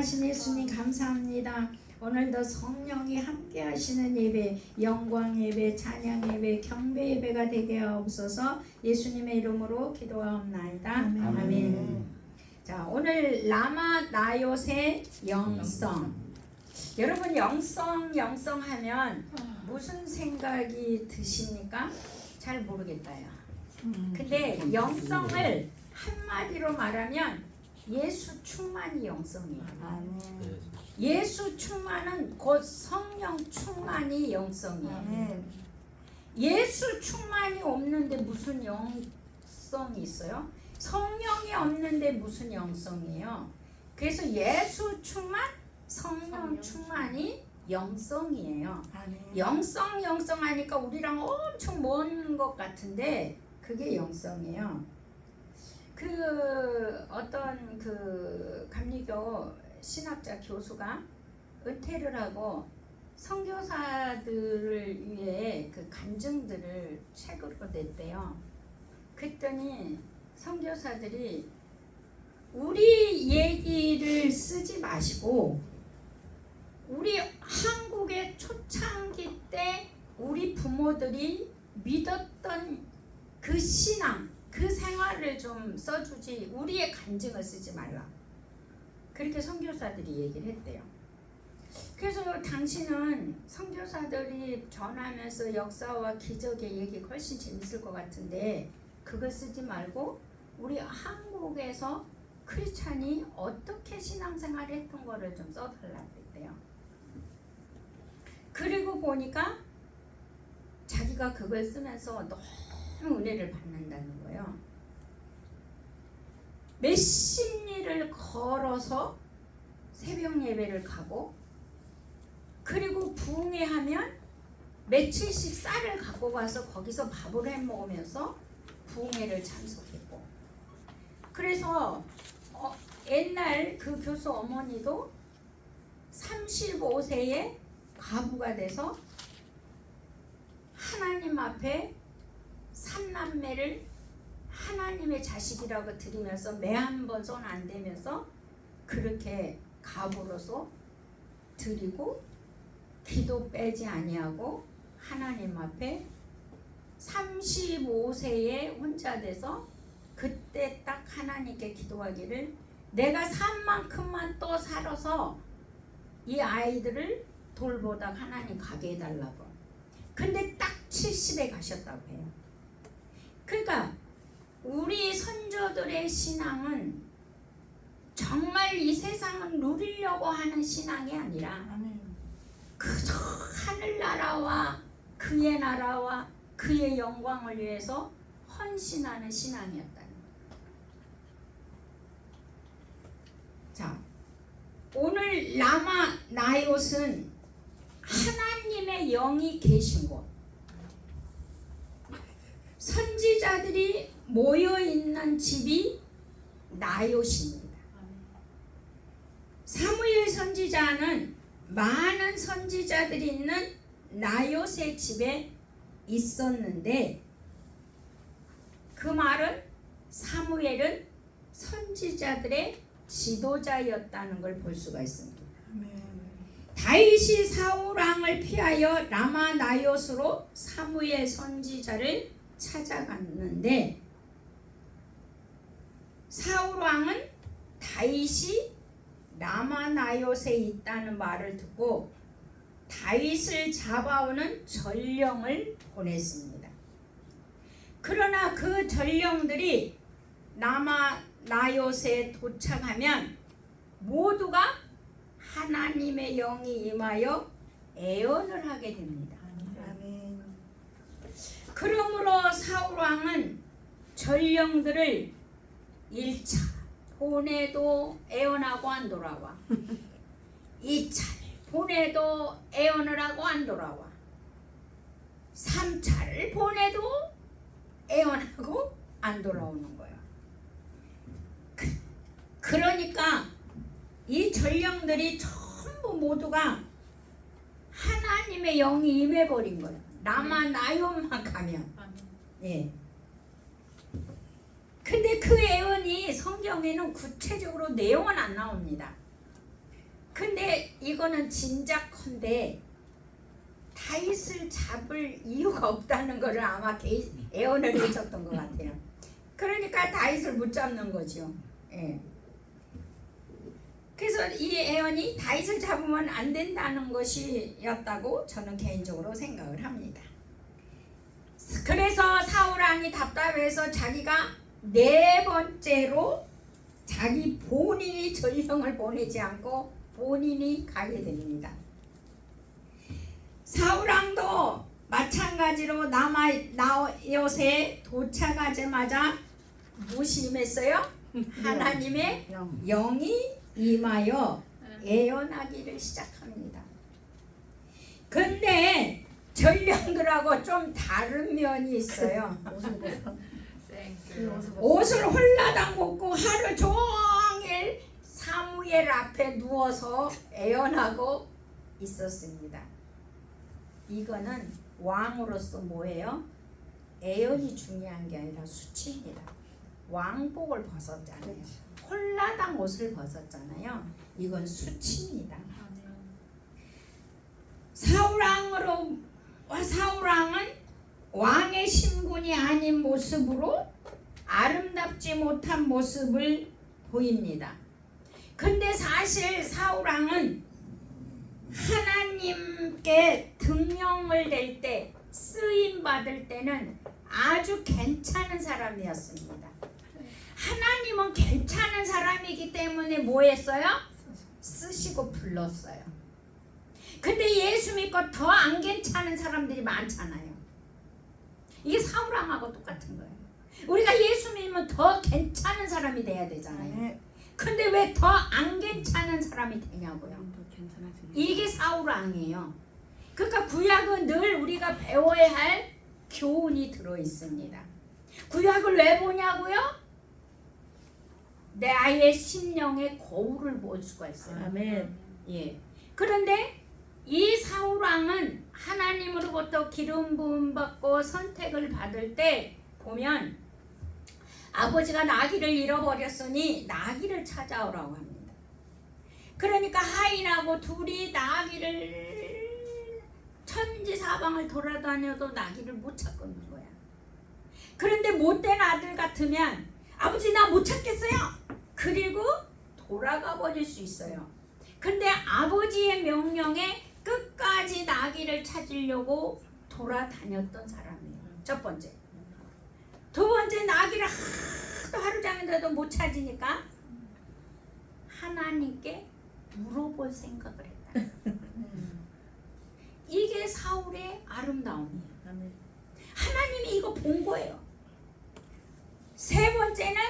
살아계신 예수님 감사합니다. 오늘도 성령이 함께 하시는 예배, 영광 예배, 찬양 예배, 경배 예배가 되게 하옵소서. 예수님의 이름으로 기도하옵나이다. 아멘. 자, 오늘 라마 나요새 영성. 여러분 영성 하면 무슨 생각이 드십니까? 잘 모르겠다요. 근데 영성을 한마디로 말하면 예수 충만이 영성이에요. 예수 충만은 곧 성령 충만이 영성이에요. 예수 충만이 없는데 무슨 영성이 있어요? 성령이 없는데 무슨 영성이에요? 그래서 예수 충만, 성령 충만이 영성이에요. 영성 하니까 우리랑 엄청 먼 것 같은데 그게 영성이에요. 어떤 감리교 신학자 교수가 은퇴를 하고 선교사들을 위해 간증들을 책으로 냈대요. 그랬더니 선교사들이 우리 얘기를 쓰지 마시고 우리 한국의 초창기 때 우리 부모들이 믿었던 그 신앙, 그 생활을 좀 써주지 우리의 간증을 쓰지 말라. 그렇게 선교사들이 얘기를 했대요. 그래서 당신은 선교사들이 전하면서 역사와 기적의 얘기가 훨씬 재밌을 것 같은데 그걸 쓰지 말고 우리 한국에서 크리스찬이 어떻게 신앙생활을 했던 거를 좀 써달라고 했대요. 그리고 보니까 자기가 그걸 쓰면서 너무 은혜를 받는다는 거예요. 몇십 리를 걸어서 새벽 예배를 가고 그리고 부흥회하면 며칠씩 쌀을 갖고 가서 거기서 밥을 해 먹으면서 부흥회를 참석했고 그래서 옛날 그 교수 어머니도 35세에 과부가 돼서 하나님 앞에 삼남매를 하나님의 자식이라고 드리면서 매 한 번 손 안 대면서 그렇게 과부로서 드리고 기도 빼지 아니하고 하나님 앞에 35세에 혼자 돼서 그때 딱 하나님께 기도하기를 내가 산 만큼만 또 살아서 이 아이들을 돌보다 하나님 가게 해달라고. 근데 딱 70에 가셨다고 해요. 그러니까 우리 선조들의 신앙은 정말 이 세상을 누리려고 하는 신앙이 아니라 그저 하늘나라와 그의 나라와 그의 영광을 위해서 헌신하는 신앙이었다는 거예요. 자, 오늘 라마 나요스는 하나님의 영이 계신 곳, 선지자들이 모여있는 집이 나요스입니다. 사무엘 선지자는 많은 선지자들이 있는 나요스의 집에 있었는데 그 말은 사무엘은 선지자들의 지도자였다는 걸 볼 수가 있습니다. 다윗이 사울 왕을 피하여 라마 나요스로 사무엘 선지자를 찾아갔는데 사울 왕은 다윗이 라마 나요스에 있다는 말을 듣고 다윗을 잡아오는 전령을 보냈습니다. 그러나 그 전령들이 라마 나요스에 도착하면 모두가 하나님의 영이 임하여 애언을 하게 됩니다. 아멘. 그러므로 사울 왕은 전령들을 1차 보내도 애언하고 안 돌아와. 2차를 보내도 애언을 하고 안 돌아와. 3차를 보내도 애언하고 안 돌아오는 거야. 그러니까 이 전령들이 전부 모두가 하나님의 영이 임해버린 거야. 라마 나요만 가면. 예. 근데 그 애언이 성경에는 구체적으로 내용은 안 나옵니다. 근데 이거는 진작컨대 다윗을 잡을 이유가 없다는 것을 아마 애언을 해줬던 것 같아요. 그러니까 다윗을 못 잡는 거죠. 예. 그래서 이 애언이 다윗을 잡으면 안 된다는 것이었다고 저는 개인적으로 생각을 합니다. 그래서 사울왕이 답답해서 자기가 네 번째로 자기 본인이 전령을 보내지 않고 본인이 가게 됩니다. 사울왕도 마찬가지로 나봇에 도착하자마자 무엇이 임했어요? 하나님의 영이 임하여 애언하기를 시작합니다. 근데 전령들하고 좀 다른 면이 있어요. 옷을 홀라당 벗고 하루 종일 사무엘 앞에 누워서 애언하고 있었습니다. 이거는 왕으로서 뭐예요? 애언이 중요한 게 아니라 수치입니다. 왕복을 벗었잖아요. 홀라당 옷을 벗었잖아요. 이건 수치입니다. 사울왕은 왕의 신분이 아닌 모습으로 아름답지 못한 모습을 보입니다. 근데 사실 사울왕은 하나님께 등령을 낼 때, 쓰임 받을 때는 아주 괜찮은 사람이었습니다. 하나님은 괜찮은 사람이기 때문에 뭐 했어요? 쓰시고 불렀어요. 근데 예수 믿고 더 안 괜찮은 사람들이 많잖아요. 이게 사울왕하고 똑같은 거예요. 우리가 예수 믿으면 더 괜찮은 사람이 돼야 되잖아요. 근데 왜 더 안 괜찮은 사람이 되냐고요. 이게 사울왕이에요. 그러니까 구약은 늘 우리가 배워야 할 교훈이 들어있습니다. 구약을 왜 보냐고요? 내 아이의 심령의 거울을 볼 수가 있어요. 아멘. 예. 그런데 이 사울왕은 하나님으로부터 기름 부음 받고 선택을 받을 때 보면 아버지가 나귀를 잃어버렸으니 나귀를 찾아오라고 합니다. 그러니까 하인하고 둘이 나귀를 천지사방을 돌아다녀도 나귀를 못 찾는 거야. 그런데 못된 아들 같으면 아버지 나 못 찾겠어요. 그리고 돌아가 버릴 수 있어요. 근데 아버지의 명령에 끝까지 나귀를 찾으려고 돌아다녔던 사람이에요. 첫 번째. 두 번째, 나귀를 하루 종일도 못 찾으니까 하나님께 물어볼 생각을 했다. 이게 사울의 아름다움이에요. 하나님이 이거 본 거예요. 세 번째는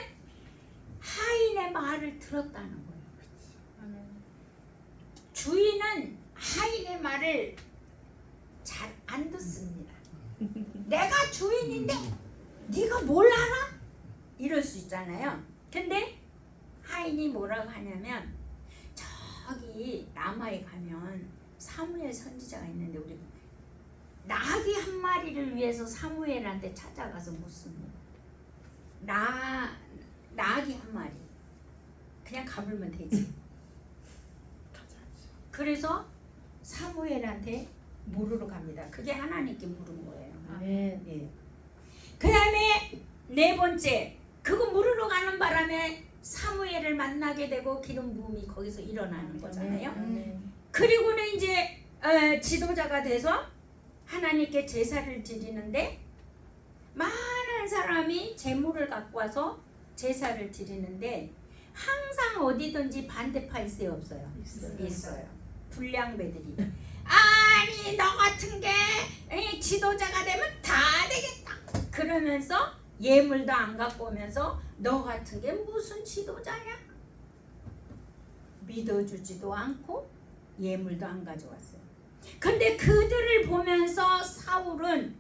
하인의 말을 들었다는 거예요. 주인은 하인의 말을 잘 안 듣습니다. 내가 주인인데 네가 뭘 알아? 이럴 수 있잖아요. 근데 하인이 뭐라고 하냐면 저기 라마에 가면 사무엘 선지자가 있는데 우리 나귀 한 마리를 위해서 사무엘한테 찾아가서 묻습니다. 나귀 한 마리 그냥 가불면 되지. 그래서 사무엘한테 물으러 갑니다. 그게 하나님께 물은 거예요. 예. 그 다음에 네 번째, 그거 물으러 가는 바람에 사무엘을 만나게 되고 기름 부음이 거기서 일어나는 거잖아요. 그리고는 이제 지도자가 돼서 하나님께 제사를 드리는데 많은 사람이 제물을 갖고 와서 제사를 드리는데 항상 어디든지 반대파 있어요, 없어요? 있어요. 불량배들이. 아니 너 같은 게 지도자가 되면 다 되겠다. 그러면서 예물도 안 갖고 오면서 너 같은 게 무슨 지도자냐? 믿어주지도 않고 예물도 안 가져왔어요. 근데 그들을 보면서 사울은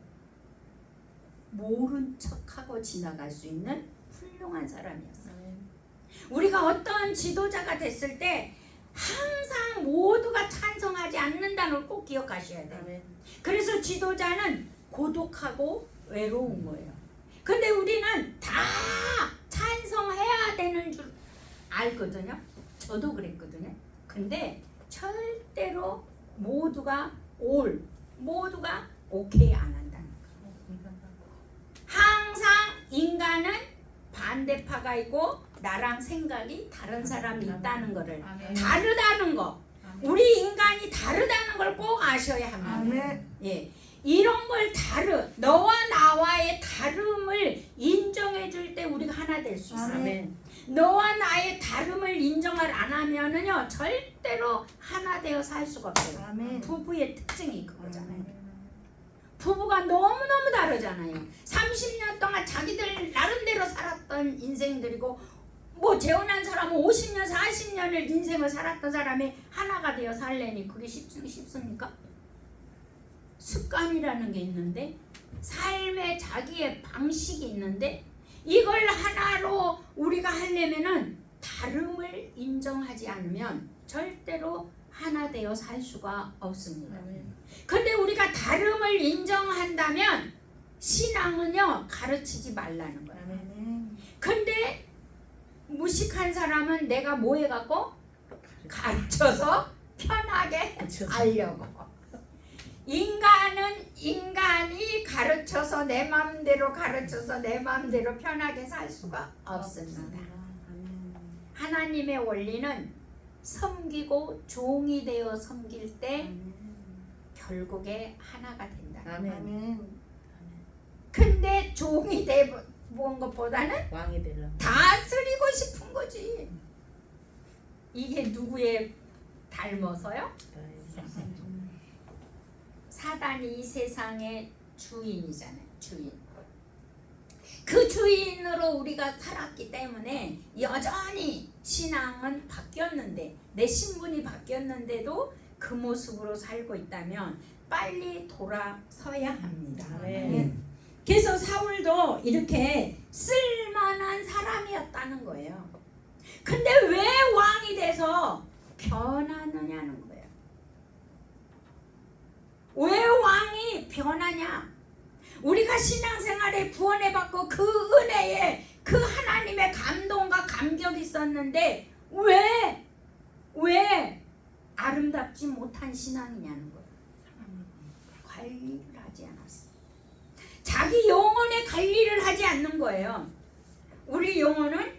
모른 척하고 지나갈 수 있는 훌륭한 사람이었어요. 우리가 어떤 지도자가 됐을 때 항상 모두가 찬성하지 않는다는 걸 꼭 기억하셔야 돼요. 그래서 지도자는 고독하고 외로운 거예요. 근데 우리는 다 찬성해야 되는 줄 알거든요. 저도 그랬거든요. 근데 절대로 모두가 모두가 오케이 안 한다는 거예요. 항상 인간은 반대파가 있고 나랑 생각이 다른 사람이 있다는 거를, 다르다는 거, 우리 인간이 다르다는 걸 꼭 아셔야 합니다. 예, 이런 걸 너와 나와의 다름을 인정해 줄 때 우리가 하나 될 수 있어요. 너와 나의 다름을 인정을 안 하면은요 절대로 하나 되어 살 수가 없어요. 부부의 특징이 그거잖아요. 부부가 너무너무 다르잖아요. 30년 동안 자기들 나름대로 살았던 인생들이고, 뭐 재혼한 사람은 50년 40년을 인생을 살았던 사람이 하나가 되어 살려니 그게 쉽습니까? 습관이라는 게 있는데, 삶의 자기의 방식이 있는데, 이걸 하나로 우리가 하려면은 다름을 인정하지 않으면 절대로 하나 되어 살 수가 없습니다. 근데 우리가 다름을 인정한다면 신앙은요 가르치지 말라는 거예요. 근데 무식한 사람은 내가 뭐 해갖고 가르쳐서 편하게 살려고. 인간이 가르쳐서 내 마음대로 가르쳐서 내 마음대로 편하게 살 수가 없습니다. 하나님의 원리는 섬기고 종이 되어 섬길 때 결국에 하나가 된다. 근데 종이 되본 것보다는 왕이 되려 다스리고 싶은 거지. 이게 누구의 닮아서요? 사단이 이 세상의 주인이잖아요. 주인. 그 주인으로 우리가 살았기 때문에 여전히 신앙은 바뀌었는데, 내 신분이 바뀌었는데도 그 모습으로 살고 있다면 빨리 돌아서야 합니다. 그래서 사울도 이렇게 쓸만한 사람이었다는 거예요. 근데 왜 왕이 돼서 변하느냐는 거예요. 왜 왕이 변하냐? 우리가 신앙생활에 구원해 받고 그 은혜에 그 하나님의 감동과 감격이 있었는데 왜 아름답지 못한 신앙이냐는 거예요. 관리를 하지 않았어. 자기 영혼의 관리를 하지 않는 거예요. 우리 영혼은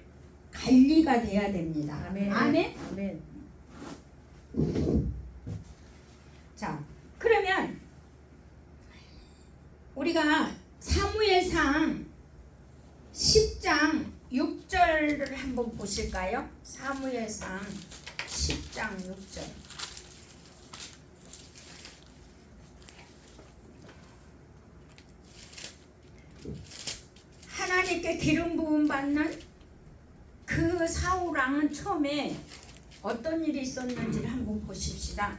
관리가 돼야 됩니다. 아멘. 자, 그러면 우리가 사무엘상 10장 6절을 한번 보실까요? 사무엘상 10장 6절. 하나님께 기름 부음 받는 그 사울 왕은 처음에 어떤 일이 있었는지를 한번 보십시다.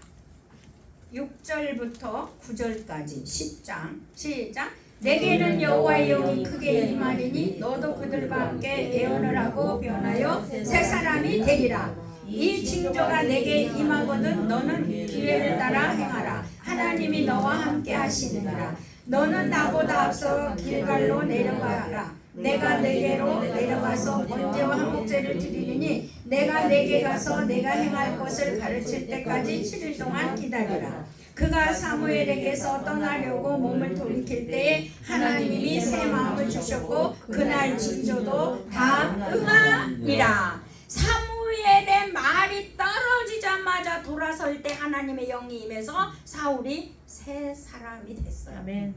6절부터 9절까지 10장 시작. 내게는 여호와의 영이 크게 임하리니 너도 그들과 함께 예언을 하고 변하여 새 사람이 되리라. 이 징조가 내게 임하거든 너는 기회를 따라 행하라. 하나님이 너와 함께 하시느니라. 너는 나보다 앞서 길갈로 내려가라. 내가 내게로 내려가서 번제와 한목제를 드리니 내가 내게 가서 내가 행할 것을 가르칠 때까지 7일 동안 기다리라. 그가 사무엘에게서 떠나려고 몸을 돌이킬 때에 하나님이 새 마음을 주셨고 그날 징조도 다 응하니라. 사무엘의 말이 떨어지자마자 돌아설 때 하나님의 영이 임해서 사울이 새 사람이 됐어요. 아멘.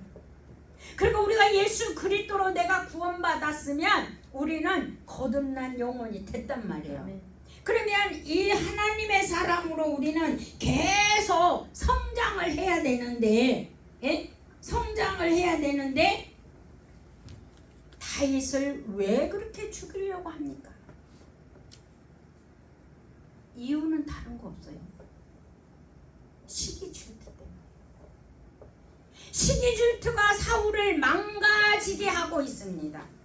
그리고 우리가 예수 그리스도로 내가 구원받았으면 우리는 거듭난 영혼이 됐단 말이에요. 아멘. 그러면 이 하나님의 사람으로 우리는 계속 성장을 해야 되는데, 성장을 해야 되는데 다윗을 왜 그렇게 죽이려고 합니까? 이유는 다른 거 없어요. 시기 질투 때문에. 시기 질투가 사울을 망가지게 하고 있습니다.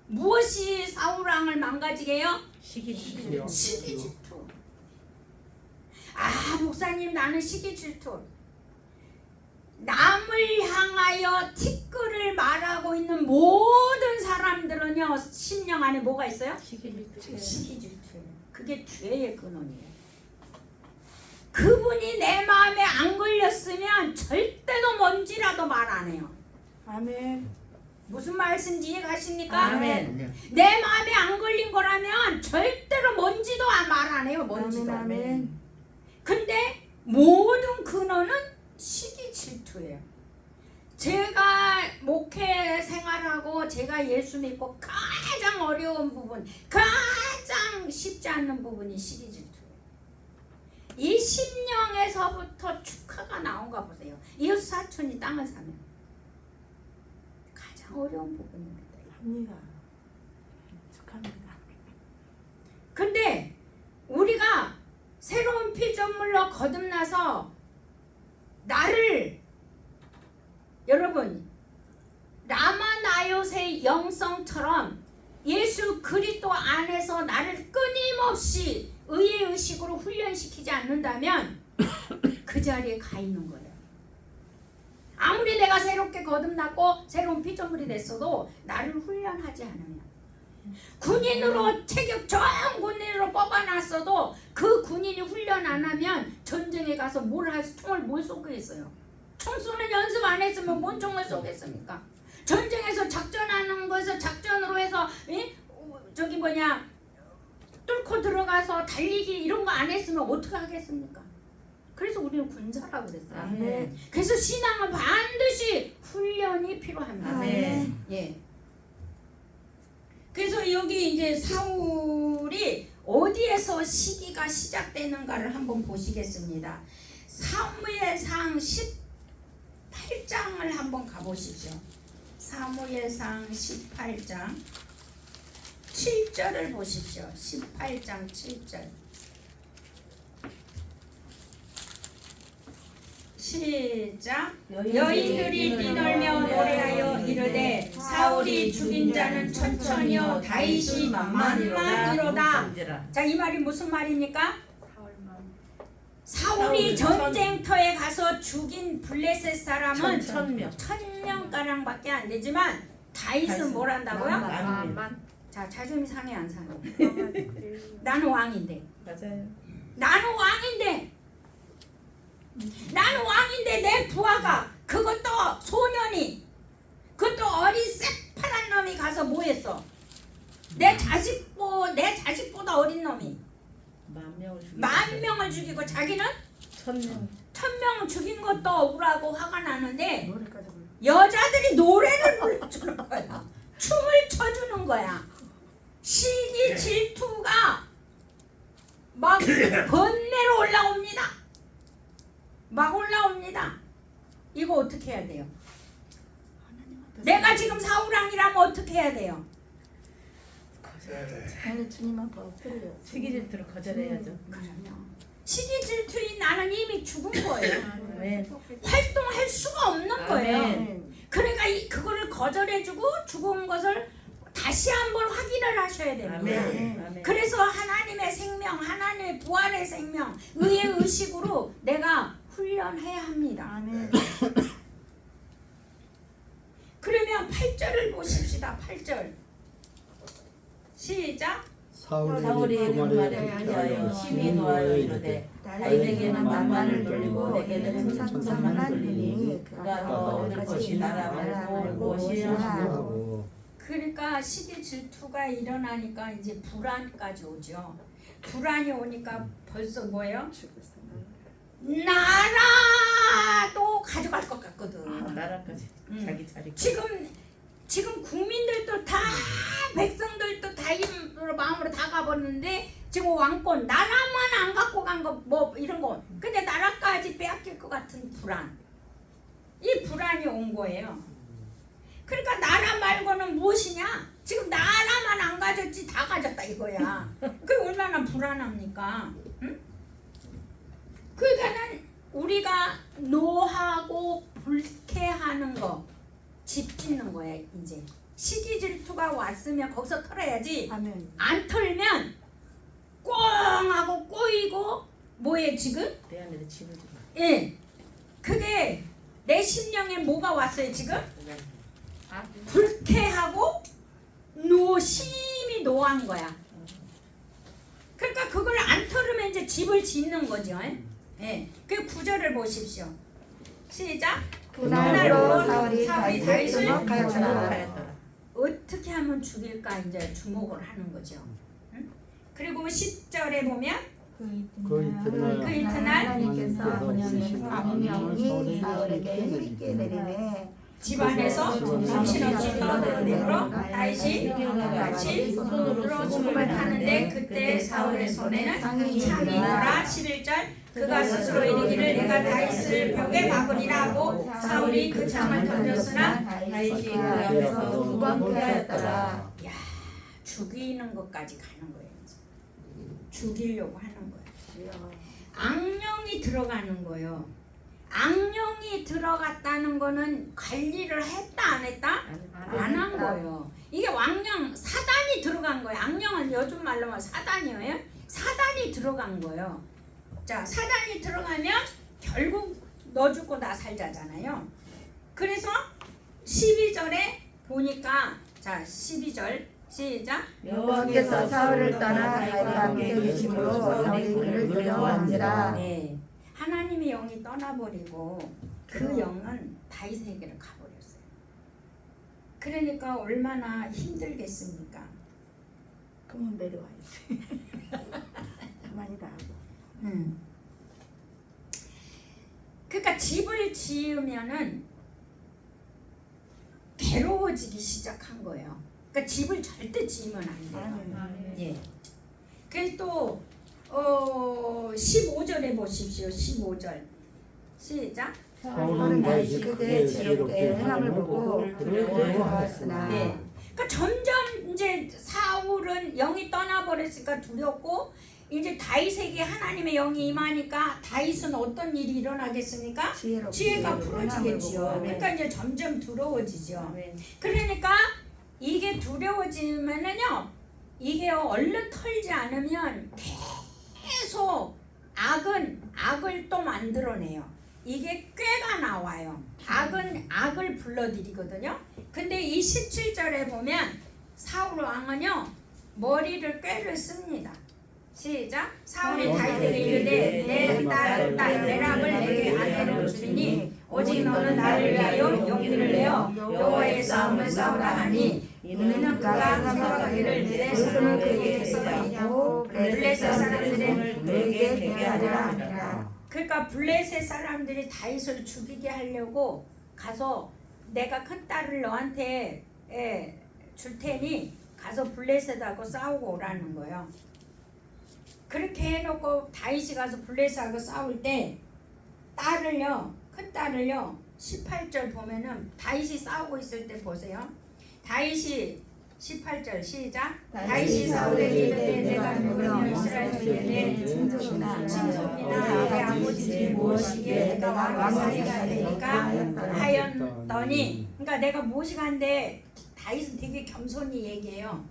무엇이 사울 왕을 망가지게 해요? 시기 질투. 아, 목사님, 나는 시기 질투. 남을 향하여 티끌을 말하고 있는 모든 사람들은요, 심령 안에 뭐가 있어요? 시기 질투. 그게 죄의 근원이에요. 그분이 내 마음에 안 걸렸으면 절대로 뭔지라도 말 안 해요. 아멘. 무슨 말씀인지 이해가십니까? 아멘. 내 마음에 안 걸린 거라면 절대로 뭔지도 말 안 해요. 뭔지도. 아멘. 근데 모든 근원은 시기 질투예요. 제가 목회 생활하고 제가 예수 믿고 가장 어려운 부분, 가장 쉽지 않는 부분이 시기 질투예요. 이 심령에서부터 축하가 나온가 보세요. 이웃 사촌이 땅을 사면 가장 어려운 부분입니다. 합니다. 축하합니다. 근데 우리가 새로운 피조물로 거듭나서 나를 여러분 라마나요의 영성처럼 예수 그리스도 안에서 나를 끊임없이 의의 의식으로 훈련시키지 않는다면 그 자리에 가 있는 거예요. 아무리 내가 새롭게 거듭났고 새로운 피조물이 됐어도 나를 훈련하지 않으면 군인으로 체격 좋은 군인으로 뽑아놨어도 그 군인이 훈련 안 하면 전쟁에 가서 총을 뭘 쏘겠어요. 총 쏘는 연습 안 했으면 뭔 총을 쏘겠습니까? 전쟁에서 작전하는 거에서 작전으로 해서 뚫고 들어가서 달리기 이런 거 안 했으면 어떻게 하겠습니까? 그래서 우리는 군사라고 그랬어요. 아멘. 그래서 신앙은 반드시 훈련이 필요합니다. 아멘. 예. 그래서 여기 이제 사울이 어디에서 시기가 시작되는가를 한번 보시겠습니다. 사무엘상 18장을 한번 가보십시오. 사무엘상 18장 7절을 보십시오. 18장 7절. 시작. 여인들이 뛰놀며 노래하여 이르되 사울이 죽인 자는 천천히요 다윗이 만만이로다. 자, 이 말이 무슨 말입니까? 사울이 전쟁터에 가서 죽인 블레셋 사람은 1000명가량밖에 안 되지만 다윗은 뭘 한다고요? 자, 자존이 상해 안 상해? 나는 왕인데. 맞아요. 나는 왕인데 내 부하가 그것도 소년이 그것도 어린 새파란 놈이 가서 뭐 했어? 내 자식보다 어린 놈이 10,000명을 죽이고 자기는 1000명 죽인 것도 억울하고 화가 나는데 여자들이 노래를 불러주는 거야. 춤을 춰주는 거야. 시기 질투가 막 번뇌로 올라옵니다. 이거 어떻게 해야 돼요? 내가 지금 사울왕이라면 어떻게 해야 돼요? 저는 주님 앞에 엎드려요. 시기 질투를 거절해야죠. 시기 질투인 나는 이미 죽은 거예요. 아멘. 활동할 수가 없는 거예요. 아멘. 그러니까 그거를 거절해주고 죽은 것을 다시 한번 확인을 하셔야 됩니다. 아멘. 아멘. 그래서 하나님의 생명, 하나님의 부활의 생명, 의의 의식으로 내가 훈련해야 합니다. 아멘. 그러면 8절을 보십시다. 8절 시작. 사울이 그 말에 하여 심히 노하여 이르되 다윗에게는 만만을 돌리고 내게는 천천만을 돌리니 그가 더 얻을 것이 나라 말고 무엇이야 하고. 그러니까 시기 질투가 일어나니까 이제 불안까지 오죠. 불안이 오니까 벌써 뭐예요? 나라도 가져갈 것 같거든. 나라까지 자기 자리. 지금 국민들도 다 백성들도 다 힘으로 마음으로 다 가버렸는데 지금 왕권 나라만 안 갖고 간 거 뭐 이런 거 근데 나라까지 빼앗길 것 같은 불안. 이 불안이 온 거예요. 그러니까 나라 말고는 무엇이냐? 지금 나라만 안 가졌지 다 가졌다 이거야. 그게 얼마나 불안합니까? 응? 그러니까는 우리가 노하고 불쾌하는 거 집 짓는 거야 이제. 시기 질투가 왔으면 거기서 털어야지. 아멘. 안 털면 꽁 하고 꼬이고 뭐해 지금? 내 안에 집을 좀. 예. 그게 내 심령에 뭐가 왔어요 지금? 불쾌하고 심히 노한 거야. 그러니까 그걸 안 털으면 이제 집을 짓는 거죠. 예, 그 구절을 보십시오. 시작. 그날로 사울이 사울이 다윗을 다윗을 주목하였더라. 어떻게 하면 죽일까 이제 주목을 하는 거죠. 응? 그리고 10절에 보면 그 이튿날 하나님께서 악령이 사울에게 힘있게 내리매 집안에서 정신없이 떠들므로 다윗이 같이 손으로 숨을 타는데 그때 사울의 손에는 창이 있더라. 11절 그가 스스로 이르기를 내가 다윗을 벽에 박으리라 하고 사울이 그 창을 던졌으나 다윗이 그 앞에서 2번 피하였더라. 야, 죽이는 것까지 가는 거예요. 죽이려고 하는 거예요. 악령이 들어가는 거예요. 악령이 들어갔다는 거는 관리를 했다 안 했다? 안 한 거예요. 이게 왕령 사단이 들어간 거예요. 악령은 요즘 말로 하면 사단이에요. 사단이 들어간 거예요. 자, 사단이 들어가면 결국 너 죽고 나 살자잖아요. 그래서 12절에 보니까 자 12절 시작. 여호와께서 사울을 떠나 다윗과 함께 계심으로 사울이 그를 두려워한지라. 네, 하나님의 영이 떠나버리고 그 영은 다윗에게로 가버렸어요. 그러니까 얼마나 힘들겠습니까? 그러면 내려와야지. 가만히 다 하고. 그러니까 집을 지으면은 괴로워지기 시작한 거예요. 그러니까 집을 절대 지으면 안 돼요. 예. 그래서 또 15절에 보십시오. 15절 시작. 사울은 다윗이 그의 지혜롭게 행함을 보고 그를 두려워하였으나. 네. 그러니까 점점 이제 사울은 영이 떠나버렸으니까 두렵고 이제 다윗에게 하나님의 영이 임하니까 다윗은 어떤 일이 일어나겠습니까? 지혜가 풀어지겠죠. 그러니까 이제 점점 두려워지죠. 그러니까 이게 두려워지면은요, 이게 얼른 털지 않으면 계속 악을 또 만들어내요. 이게 꾀가 나와요. 악은 악을 불러들이거든요. 근데 이 17절에 보면 사울 왕은요 머리를 꾀를 씁니다. 시작. 사울이 다윗에게 이르되 내 딸 메랍을 내게 아내로 주리니 오직 너는 나를 위하여 용기를 내어 여호와의 싸움을 싸우라 하니 이는 그가 생각하기를 내 손을 그에게 대서하고 블레셋 사람들은 그에게 대하리라 하니라. 그러니까 블레셋 사람들이 다윗을 죽이게 하려고 가서 내가 큰 딸을 너한테 줄 테니 가서 블레셋하고 싸우고 오라는 거예요. 그렇게 해놓고 다윗이 가서 블레셋하고 싸울 때 딸을요, 큰 딸을요, 18절 보면은 다윗이 싸우고 있을 때 보세요. 다윗이 18절 시작. 다윗이 사울에게 이르되 내가 누구며 이스라엘 중에 내 친족이나 내 아버지 집이 무엇이기에 내가 왕의 사위가 되니까 하였더니, 그러니까 내가 무엇이간데 다윗은 되게 겸손히 얘기해요.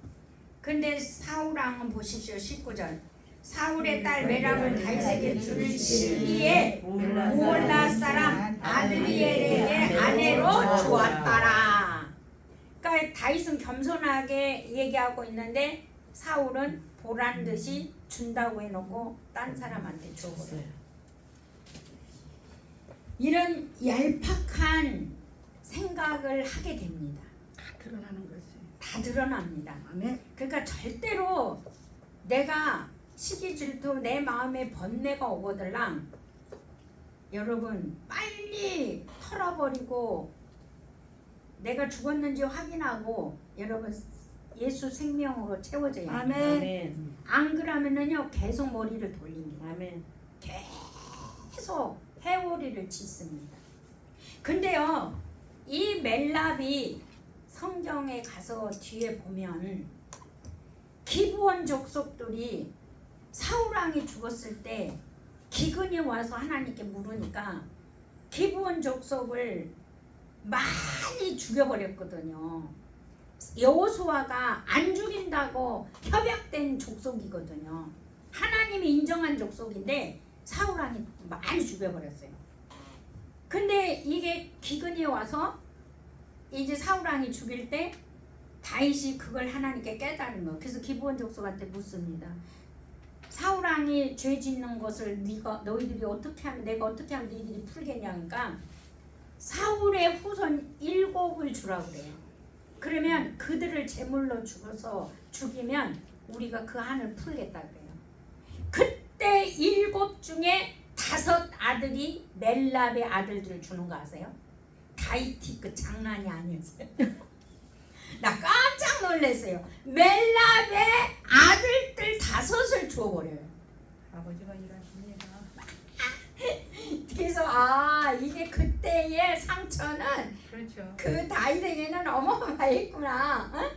근데 사울 왕은 보십시오. 19절. 사울의 딸 메랍을 다윗에게 줄 시기에 무올라 사람 아드리엘에게 아내로 주었더라. 그러니까 다윗은 겸손하게 얘기하고 있는데 사울은 보란 듯이 준다고 해놓고 딴 사람한테 줘버려요. 이런 얄팍한 생각을 하게 됩니다. 다 드러나는 거지. 다 드러납니다. 아멘. 그러니까 절대로 내가 시기 질투 내 마음에 번뇌가 오거들랑 여러분 빨리 털어버리고 내가 죽었는지 확인하고 여러분 예수 생명으로 채워져야 합니다. 아멘. 안 그러면은요 계속 머리를 돌립니다. 아멘. 계속 회오리를 짓습니다. 근데요 이 멜랍이 성경에 가서 뒤에 보면 기브온 족속들이 사울왕이 죽었을 때 기근이 와서 하나님께 물으니까 기브온 족속을 많이 죽여버렸거든요. 여호수아가 안 죽인다고 협약된 족속이거든요. 하나님이 인정한 족속인데 사울왕이 많이 죽여버렸어요. 근데 이게 기근이 와서 이제 사울왕이 죽일 때 다윗이 그걸 하나님께 깨달은 거예요. 그래서 기브온 족속한테 묻습니다. 사울 왕이 죄 짓는 것을 너희들이 어떻게 하면 내가 어떻게 하면 너희들이 풀겠냐니까 사울의 후손 7을 주라 그래요. 그러면 그들을 제물로 죽이면 우리가 그 한을 풀겠다 그래요. 그때 7 중에 5 아들이 멜랍의 아들들을 주는 거 아세요? 다이티 그 장난이 아니었어요. 나 깜짝 놀랐어요. 멜랍의 아들들 5을 주어버려요. 아버지가 일하십니다. 그래서 이게 그때의 상처는 그렇죠. 그 다윗에게는 어마어마했구나. 어?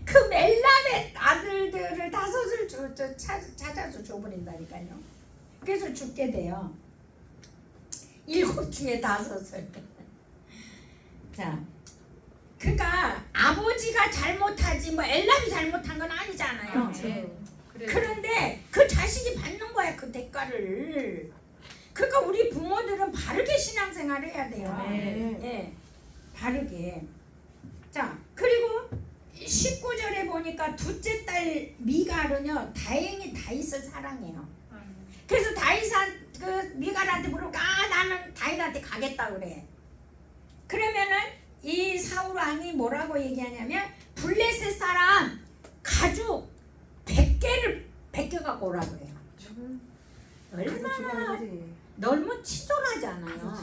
그 멜랍의 아들들을 5을 찾아서 줘버린다니까요. 그래서 죽게 돼요. 7 중에 5을. 자, 그러니까 아버지가 잘못하지 뭐 엘랍이 잘못한 건 아니잖아요. 네. 그런데 그 자식이 받는 거야 그 대가를. 그러니까 우리 부모들은 바르게 신앙생활을 해야 돼요. 네. 예, 바르게. 자, 그리고 19절에 보니까 둘째 딸 미갈은요 다행히 다윗을 사랑해요. 그래서 그 미갈한테 물어보고 나는 다윗한테 가겠다 그래. 그러면은 이 사울 왕이 뭐라고 얘기하냐면 블레셋 사람 가죽 100개를 베껴갖고 오라고 그래요. 얼마나 너무 치졸하잖아요.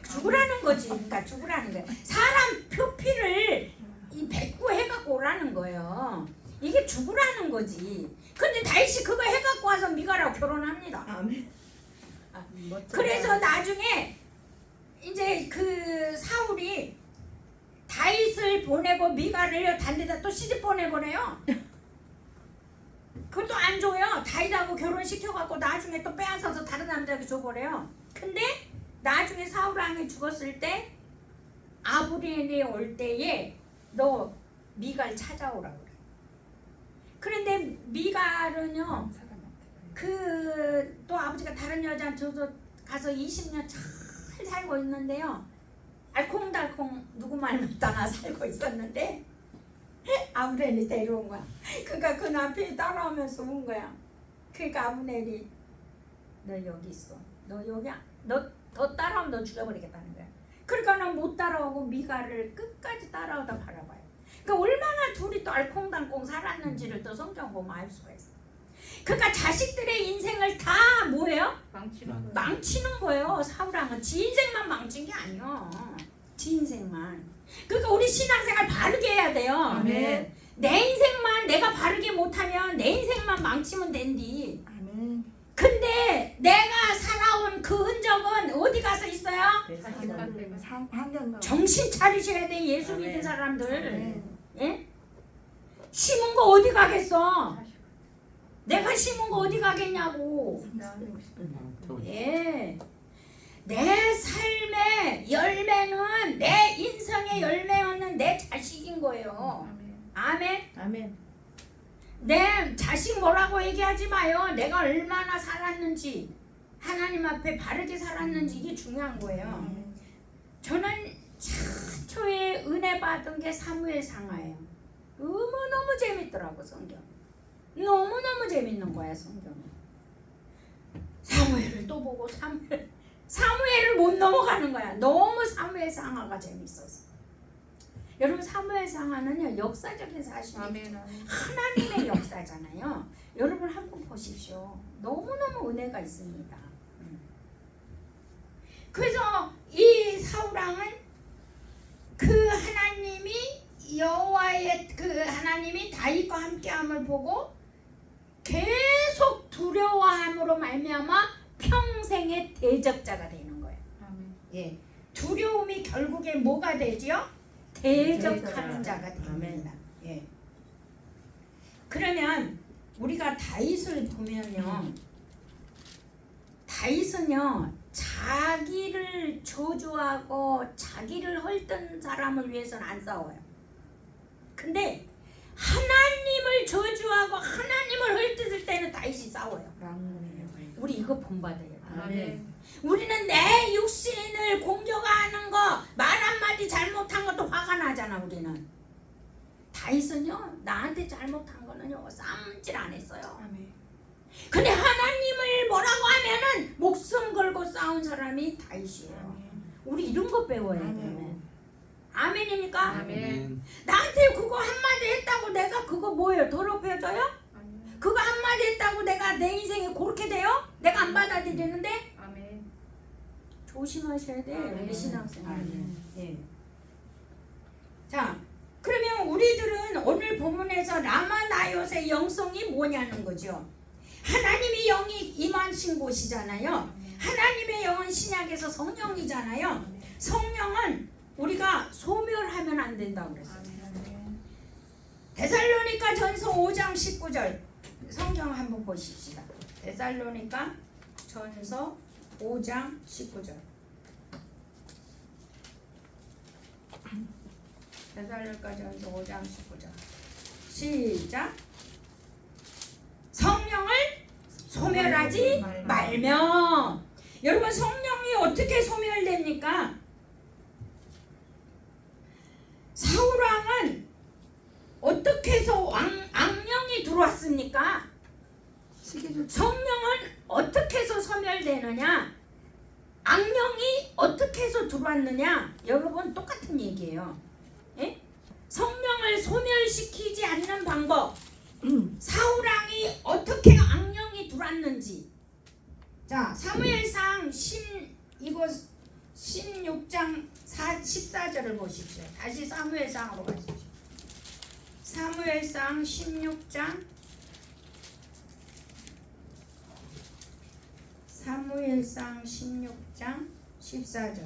죽으라는 거지. 그러니까 죽으라는 거예요. 사람 표피를 이 뱉고 해갖고 오라는 거예요. 이게 죽으라는 거지. 근데 다윗이 그거 해갖고 와서 미갈하고 결혼합니다. 아멘. 그래서 나중에 이제 그 사울이 다윗을 보내고 미갈을 다른 데다 또 시집 보내버려요. 그것도 안 줘요. 다윗하고 결혼시켜갖고 나중에 또 빼앗아서 다른 남자에게 줘버려요. 근데 나중에 사울 왕이 죽었을 때 아브리엘이 올 때에 너 미갈 찾아오라 그래. 그런데 미갈은요 그 또 아버지가 다른 여자한테 가서 20년 잘 살고 있는데요. 알콩달콩 누구 말 못하나 살고 있었는데 아브넬이 데려온 거야. 그러니까 그 남편이 따라오면서 온 거야. 그러니까 아브넬이 너 여기 있어. 너 여기 너 따라오면 너 죽여버리겠다는 거야. 그러니까 난 못 따라오고 미갈을 끝까지 따라오다 바라봐요. 그러니까 얼마나 둘이 또 알콩달콩 살았는지를 또 성경 보면 알 수가 있어. 그러니까 자식들의 인생을 다 뭐예요? 망치는 거예요. 사울왕은 지 인생만 망친 게 아니야. 지 인생만. 그러니까 우리 신앙생활 바르게 해야 돼요. 아멘. 내 인생만 내가 바르게 못하면 내 인생만 망치면 된디. 아멘. 근데 내가 살아온 그 흔적은 어디 가서 있어요? 환경 정신 차리셔야 돼. 예수 믿는 아멘. 사람들. 예? 심은 거 어디 가겠어? 내가 심은 거 어디 가겠냐고. 예. 내 삶의 열매는 내 인생의 열매는 내 자식인 거예요. 아멘. 아멘. 내 자식 뭐라고 얘기하지 마요. 내가 얼마나 살았는지 하나님 앞에 바르게 살았는지 이게 중요한 거예요. 저는 최초에 은혜 받은 게 사무엘상하예요. 너무너무 재밌더라고 성경. 너무너무 재밌는 거야 성경은. 사무엘을 또 보고 사무엘을 못 넘어가는 거야. 너무 사무엘상하가 재밌었어. 여러분 사무엘상하는요 역사적인 사실이죠. 하나님의 역사잖아요. 여러분 한번 보십시오. 너무너무 은혜가 있습니다. 그래서 이 사울왕은 그 하나님이 여호와의 그 하나님이 다윗과 함께함을 보고 계속 두려워함으로 말미암아 평생의 대적자가 되는 거예요. 예, 두려움이 결국에 뭐가 되지요? 대적하는 자가 됩니다. 예. 그러면 우리가 다윗을 보면요, 다윗은요 자기를 저주하고 자기를 헐뜯는 사람을 위해서는 안 싸워요. 근데 하나님을 저주하고 하나님을 헐뜯을 때는 다윗이 싸워요. 우리 이거 본받아요. 아멘. 우리는 내 육신을 공격하는 거, 말 한마디 잘못한 것도 화가 나잖아. 우리는. 다윗은요 나한테 잘못한 거는요 싸움질 안 했어요. 근데 하나님을 뭐라고 하면은 목숨 걸고 싸운 사람이 다윗이에요. 우리 이런 거 배워야 돼요. 아멘입니까? 아멘. 나한테 그거 한마디 했다고 내가 그거 뭐예요? 더럽혀져요? 그거 한마디 했다고 내가 내 인생이 그렇게 돼요? 내가 안 받아들이는데? 아멘. 조심하셔야 돼. 아멘. 우리 신앙생활. 아멘. 예. 자, 그러면 우리들은 오늘 본문에서 라마나요의 영성이 뭐냐는 거죠. 하나님의 영이 임하신 곳이잖아요. 하나님의 영은 신약에서 성령이잖아요. 성령은 우리가 소멸하면 안 된다고 그랬어요. 데살로니가 전서 5장 19절 성경 한번 보십시다. 데살로니가 전서 5장 19절. 데살로니가 전서 5장 19절. 시작. 성령을 소멸하지 말며. 여러분, 성령이 어떻게 소멸됩니까? 사울왕은 어떻게 해서 악령이 들어왔습니까? 성령은 어떻게 해서 소멸되느냐? 악령이 어떻게 해서 들어왔느냐? 여러분, 똑같은 얘기예요. 예? 성령을 소멸시키지 않는 방법. 사울왕이 어떻게 악령이 들어왔는지. 자, 사무엘상 16장 14절을 보십시오. 다시 사무엘상으로 가십시오. 사무엘상 16장 14절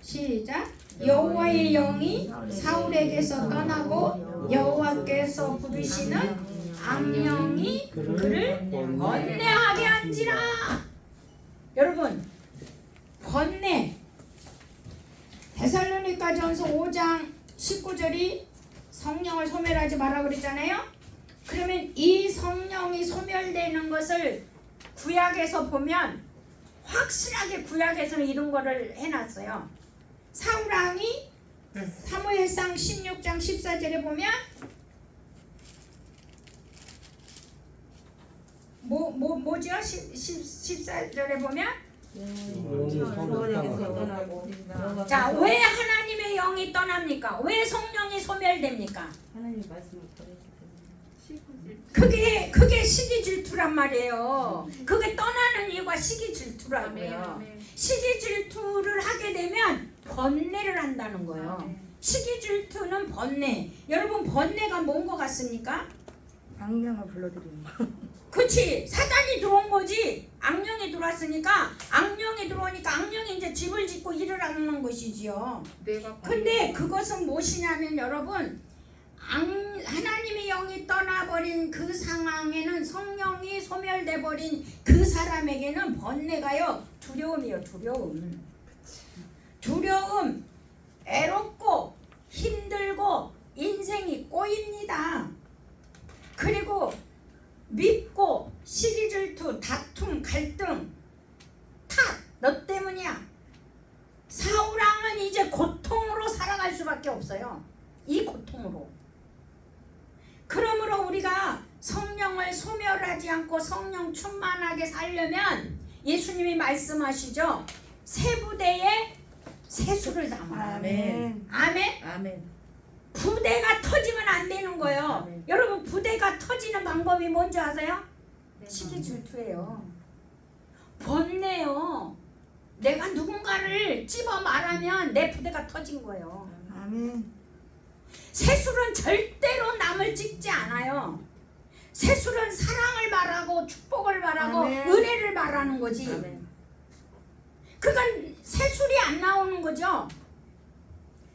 시작. 여호와의 영이 사울에게서 떠나고 여호와께서 부르시는 악령이 그를 번뇌하게 한지라. 여러분, 번뇌. 데살로니가전서 5장 19절이 성령을 소멸하지 마라 그랬잖아요. 그러면 이 성령이 소멸되는 것을 구약에서 보면 확실하게 구약에서는 이런 거를 해놨어요. 사울왕이 사무엘상 16장 14절에 보면 뭐죠? 14절에 보면 자, 왜 하나님의 영이 떠납니까? 왜 성령이 소멸됩니까? 하나님 말씀을 그게 시기 질투란 말이에요. 그게 떠나는 이유가 시기 질투라고요. 시기 질투를 하게 되면 번뇌를 한다는 거예요. 시기 질투는 번뇌. 여러분, 번뇌가 뭔 것 같습니까? 악령을 불러들이는 거. 그치, 사단이 들어온 거지. 악령이 들어왔으니까, 악령이 들어오니까 악령이 이제 집을 짓고 일을 하는 것이지요. 근데 그것은 무엇이냐면 여러분, 하나님의 영이 떠나버린 그 상황에는, 성령이 소멸돼 버린 그 사람에게는 번뇌가요, 두려움이요. 두려움, 애롭고 힘들고 인생이 꼬입니다. 그리고 밉고 시기질투, 다툼, 갈등, 탓, 너 때문이야. 사울왕은 이제 고통으로 살아갈 수밖에 없어요. 이 고통으로. 그러므로 우리가 성령을 소멸하지 않고 성령 충만하게 살려면 예수님이 말씀하시죠. 새 부대에 새 수를 담아라. 아멘. 아멘. 아멘. 부대가 터지면 안 되는 거예요. 아멘. 여러분, 부대가 터지는 방법이 뭔지 아세요? 시기 질투예요. 번뇌요. 내가 누군가를 찝어 말하면 내 부대가 터진 거예요. 아멘. 세술은 절대로 남을 찍지 않아요. 세술은 사랑을 말하고 축복을 말하고 아멘. 은혜를 말하는 거지. 아멘. 그건 세술이 안 나오는 거죠.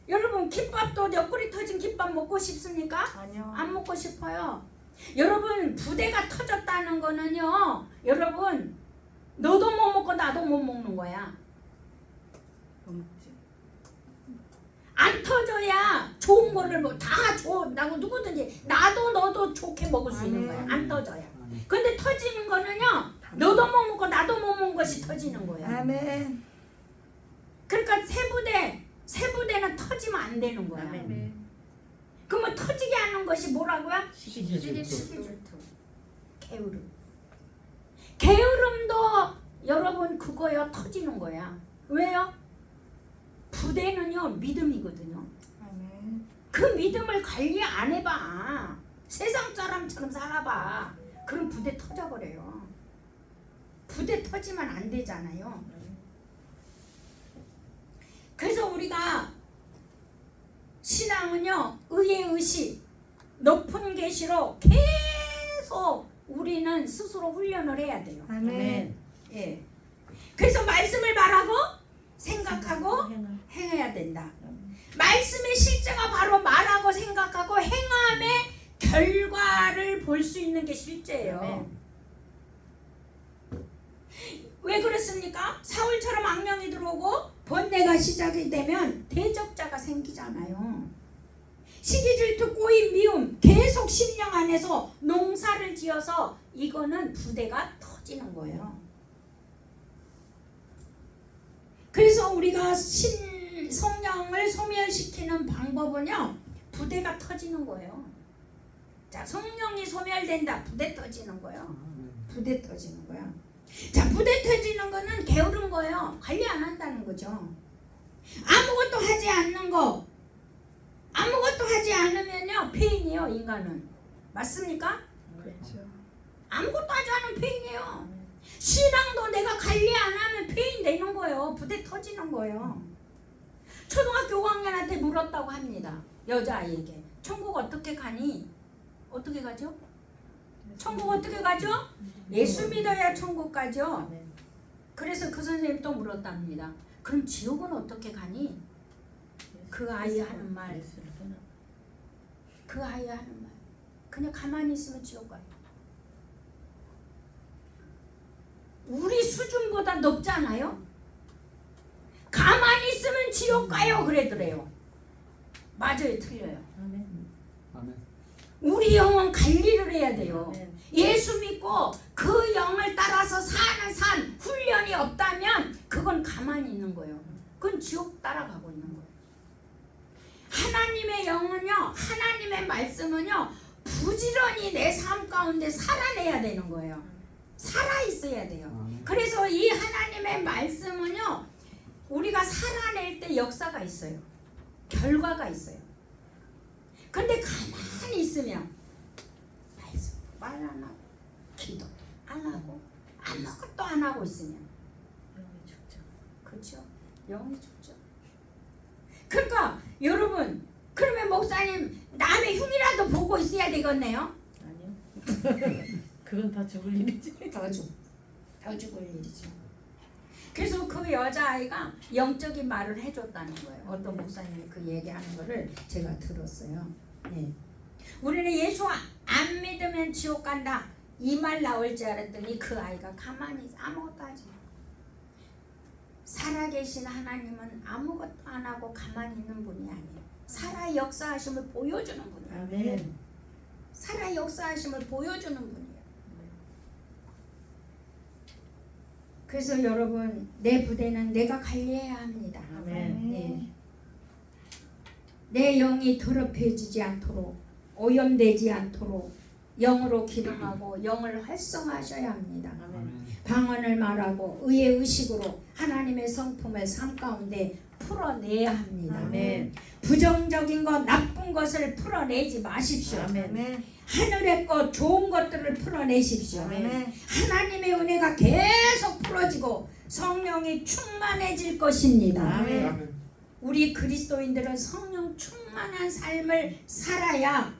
여러분, 김밥도 옆구리 터진 김밥 먹고 싶습니까? 아니요. 안 먹고 싶어요. 여러분, 부대가 터졌다는 거는요, 여러분, 너도 못 먹고 나도 못 먹는 거야. 뭐 먹지? 안 터져야 좋은 거를 다 줘. 나고 누구든지 나도 너도 좋게 먹을 수 있는 거야. 안 터져야. 근데 터지는 거는요, 너도 못 먹고 나도 못 먹는 것이 터지는 거야. 아멘. 그러니까 새 부대는 터지면 안 되는 거야. 아멘. 그러면 터지게 하는 것이 뭐라고요? 시기질투. 시기질투. 게으름. 게으름도 여러분 그거요 터지는 거야. 왜요? 부대는요 믿음이거든요. 아멘. 그 믿음을 관리 안 해봐. 세상 사람처럼 살아봐. 그럼 부대 터져버려요. 부대 터지면 안 되잖아요. 그래서 우리가 신앙은요 의의 의식 높은 계시로 계속 우리는 스스로 훈련을 해야 돼요. 아멘. 예. 그래서 말씀을 말하고 생각하고 행해야 된다. 말씀의 실제가 바로 말하고 생각하고 행함의 결과를 볼 수 있는 게 실제예요. 아멘. 왜 그렇습니까? 사울처럼 악령이 들어오고 번뇌가 시작이 되면 대적자가 생기잖아요. 시기 질투 꼬임 미움 계속 심령 안에서 농사를 지어서 이거는 부대가 터지는 거예요. 그래서 우리가 성령을 소멸시키는 방법은요 부대가 터지는 거예요. 자, 성령이 소멸된다. 부대 터지는 거예요. 부대 터지는 거야. 자, 부대 터지는 거는 게으른 거예요. 관리 안 한다는 거죠. 아무것도 하지 않는 거. 아무것도 하지 않으면요 폐인이에요. 인간은. 맞습니까? 그렇죠. 아무것도 하지 않으면 폐인이에요. 신앙도 내가 관리 안 하면 폐인 되는 거예요. 부대 터지는 거예요. 초등학교 5학년한테 물었다고 합니다. 여자아이에게. 천국 어떻게 가니? 어떻게 가죠? 천국 어떻게 가죠? 예수 믿어야 천국 가죠. 그래서 그 선생님 또 물었답니다. 그럼 지옥은 어떻게 가니? 그 아이 하는 말. 그 아이 하는 말. 그냥 가만히 있으면 지옥 가요. 우리 수준보다 높잖아요. 가만히 있으면 지옥 가요 그러더래요. 맞아요, 틀려요? 아멘. 우리 영은 관리를 해야 돼요. 아멘. 예수 믿고 그 영을 따라서 사는 삶 훈련이 없다면 그건 가만히 있는 거예요. 그건 지옥 따라가고 있는 거예요. 하나님의 영은요, 하나님의 말씀은요, 부지런히 내 삶 가운데 살아내야 되는 거예요. 살아 있어야 돼요. 그래서 이 하나님의 말씀은요, 우리가 살아낼 때 역사가 있어요. 결과가 있어요. 근데 가만히 있으면 말씀 말 안 하고 기도 안 하고 아무것도 안 하고 있으면 영이 죽죠. 그렇죠? 영이 죽죠. 그러니까 여러분 그러면 목사님 남의 흉이라도 보고 있어야 되겠네요? 아니요. 그건 다 죽을 일이지. 더 죽을 일이죠. 그래서 그 여자아이가 영적인 말을 해줬다는 거예요. 어떤 목사님이 그 얘기하는 거를 제가 들었어요. 네. 우리는 예수 안 믿으면 지옥 간다 이 말 나올 줄 알았더니 그 아이가 가만히 아무것도 하지 마. 살아계신 하나님은 아무것도 안 하고 가만히 있는 분이 아니에요. 살아 역사하심을 보여주는 분이에요. 아멘. 살아 역사하심을 보여주는 분이에요. 그래서 여러분 내 부대는 내가 관리해야 합니다. 아멘. 네. 내 영이 더럽혀지지 않도록 오염되지 않도록 영으로 기도하고 영을 활성화하셔야 합니다. 아멘. 방언을 말하고 의의 의식으로 하나님의 성품을 삶 가운데 풀어내야 합니다. 아멘. 부정적인 것 나쁜 것을 풀어내지 마십시오. 아멘. 하늘의 것 좋은 것들을 풀어내십시오. 아멘. 하나님의 은혜가 계속 풀어지고 성령이 충만해질 것입니다. 아멘. 우리 그리스도인들은 성령 충만한 삶을 살아야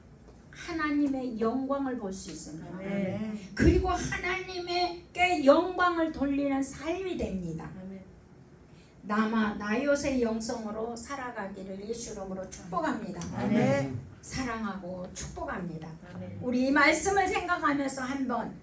하나님의 영광을 볼 수 있습니다. 아멘. 그리고 하나님께 영광을 돌리는 삶이 됩니다. 아멘. 나요새 영성으로 살아가기를 예수 이름으로 축복합니다. 아멘. 사랑하고 축복합니다. 아멘. 우리 이 말씀을 생각하면서 한번